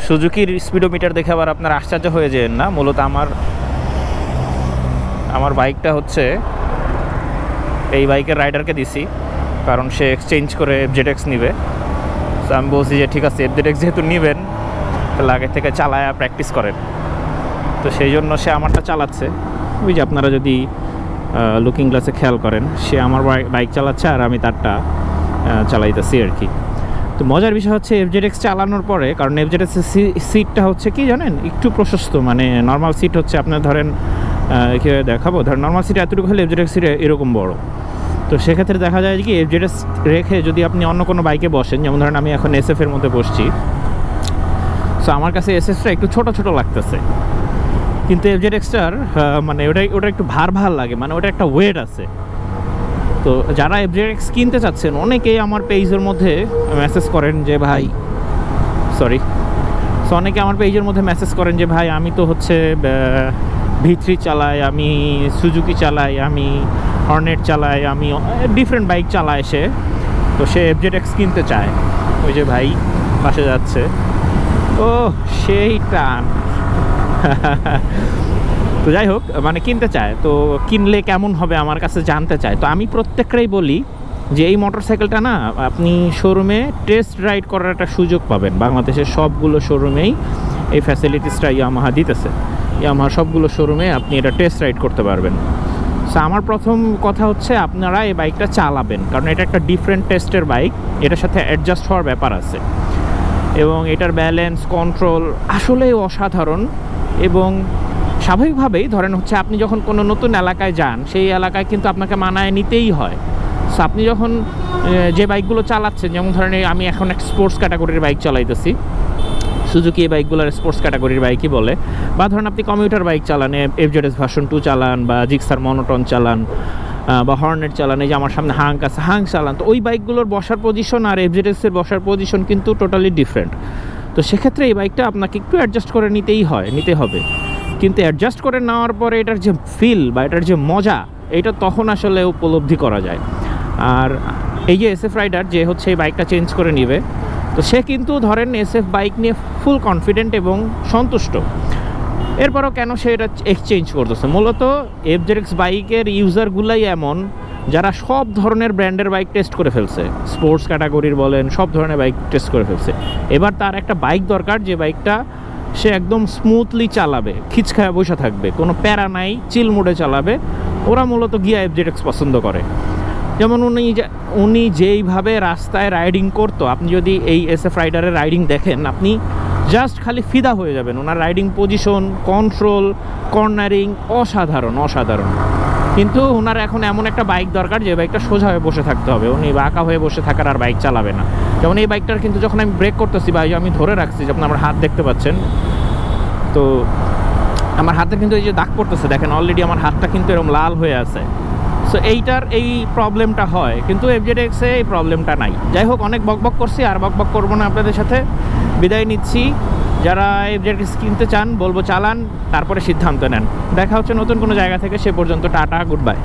সুজুকির speedometer দেখে আবার আপনারা আশ্চর্য হয়ে যেন না। মূলত আমার বাইকটা হচ্ছে এই বাইকের রাইডারকে দিছি, কারণ সে এক্সচেঞ্জ করে FZX নিবে। তো আমি বলছি যে ঠিক আছে, FZX যেহেতু নেবেন তাহলে আগে থেকে চালায়া প্র্যাকটিস করেন। তো সেই জন্য সে আমারটা চালাচ্ছে। ওই যে আপনারা যদি লুকিং গ্লাসে খেয়াল করেন, সে আমার বাইক চালাচ্ছে আর আমি তারটা চালাইতেছি আর কি। তো মজার বিষয় হচ্ছে FZX চালানোর পরে, কারণ FZX সিটটা হচ্ছে কি জানেন, একটু প্রশস্ত। মানে নর্মাল সিট হচ্ছে আপনার ধরেন কীভাবে দেখাবো, ধরেন নর্মাল সিট এতটুকু হলে FZX সিট এরকম বড়। তো সেক্ষেত্রে দেখা যায় কি FZX রেখে যদি আপনি অন্য কোনো বাইকে বসেন, যেমন ধরেন আমি এখন SF এর মধ্যে বসছি, সো আমার কাছে SFটা একটু ছোট ছোট লাগতেছে, কিন্তু FZXটার মানে ওটা একটু ভার লাগে, মানে ওটা একটা ওয়েট আছে। তো যারা FZX কিনতে চাচ্ছেন অনেকেই আমার পেজের মধ্যে মেসেজ করেন যে ভাই অনেকে আমার পেজের মধ্যে মেসেজ করেন যে ভাই আমি তো হচ্ছে V3 চালাই, আমি সুজুকি চালাই, আমি হর্নেট চালাই, আমি ডিফারেন্ট বাইক চালায় সে, তো সে FZX কিনতে চায়। ওই যে ভাই পাশে যাচ্ছে, ও সেই টান। তো যাই হোক, মানে কিনতে চায়, তো কিনলে কেমন হবে আমার কাছে জানতে চায়। তো আমি প্রত্যেকটাই বলি যে এই মোটরসাইকেলটা না আপনি শোরুমে টেস্ট রাইড করার একটা সুযোগ পাবেন। বাংলাদেশের সবগুলো শোরুমেই এই ফ্যাসিলিটিসটা ইয়ামাহা দিতেছে। ইয়ামাহা সবগুলো শোরুমে আপনি এটা টেস্ট রাইড করতে পারবেন। সো আমার প্রথম কথা হচ্ছে আপনারা এই বাইকটা চালাবেন, কারণ এটা একটা ডিফারেন্ট টেস্টের বাইক, এটার সাথে অ্যাডজাস্ট হওয়ার ব্যাপার আছে, এবং এটার ব্যালেন্স কন্ট্রোল আসলেই অসাধারণ। এবং স্বাভাবিকভাবেই ধরেন হচ্ছে আপনি যখন কোনো নতুন এলাকায় যান, সেই এলাকায় কিন্তু আপনাকে মানায় নিতেই হয়। সো আপনি যখন যে বাইকগুলো চালাচ্ছেন, যেমন ধরেন আমি এখন একটা স্পোর্টস ক্যাটাগরির বাইক চালাইতেছি, সুজুকি এই বাইকগুলোর স্পোর্টস ক্যাটাগরির বাইকই বলে, বা ধরেন আপনি কমিউটার বাইক চালান, FZS ভার্সন 2 চালান, বা জিক্সার মনোটন চালান, বা হর্নেট চালান, এই যে আমার সামনে হাঙ্ক আছে, হাঙ্ক চালান। তো ওই বাইকগুলোর বসার পজিশন আর FZS-এর বসার পজিশন কিন্তু টোটালি ডিফারেন্ট। তো সেক্ষেত্রে এই বাইকটা আপনাকে একটু অ্যাডজাস্ট করে নিতে হবে। কিন্তু অ্যাডজাস্ট করে নেওয়ার পরে এটার যে ফিল বা এটার যে মজা, এটা তখন আসলে উপলব্ধি করা যায়। আর এই যে SF রাইডার যে হচ্ছে এই বাইকটা চেঞ্জ করে নিবে, তো সে কিন্তু ধরেন SF বাইক নিয়ে ফুল কনফিডেন্ট এবং সন্তুষ্ট। এরপরও কেন সে এটা এক্সচেঞ্জ করতেছে, মূলত FZX বাইকের ইউজারগুলাই এমন যারা সব ধরনের ব্র্যান্ডের বাইক টেস্ট করে ফেলছে, স্পোর্টস ক্যাটাগরির বলেন, সব ধরনের বাইক টেস্ট করে ফেলছে। এবার তার একটা বাইক দরকার যে বাইকটা সে একদম স্মুথলি চালাবে, খিচখায়া বসে থাকবে, কোনো প্যারা নাই, চিল মোডে চালাবে। ওরা মূলত গিয়া FZX পছন্দ করে। যেমন উনি যেইভাবে রাস্তায় রাইডিং করতো, আপনি যদি এই SF রাইডারের রাইডিং দেখেন, আপনি জাস্ট খালি ফিদা হয়ে যাবেন। ওনার রাইডিং পজিশন, কন্ট্রোল, কর্নারিং অসাধারণ। কিন্তু ওনার এখন এমন একটা বাইক দরকার যে বাইকটা সোজা হয়ে বসে থাকতে হবে, উনি বাঁকা হয়ে বসে থাকার আর বাইক চালাবে না। যেমন এই বাইকটার কিন্তু যখন আমি ব্রেক করতেছি ভাই, আমি ধরে রাখছি, যখন আমার হাত দেখতে পাচ্ছেন, তো আমার হাতে কিন্তু এই যে দাগ পড়তেছে, দেখেন অলরেডি আমার হাতটা কিন্তু এরকম লাল হয়ে আছে। সো এইটার এই প্রবলেমটা হয়, কিন্তু FZX-এ এই প্রবলেমটা নাই। যাই হোক, অনেক বকবক করছি, আর বকবক করবো না, আপনাদের সাথে বিদায় নিচ্ছি। যারা FZX কিনতে চান বলবো চালান, তারপরে সিদ্ধান্ত নেন। দেখা হচ্ছে নতুন কোনো জায়গা থেকে, সে পর্যন্ত টাটা, গুড বাই।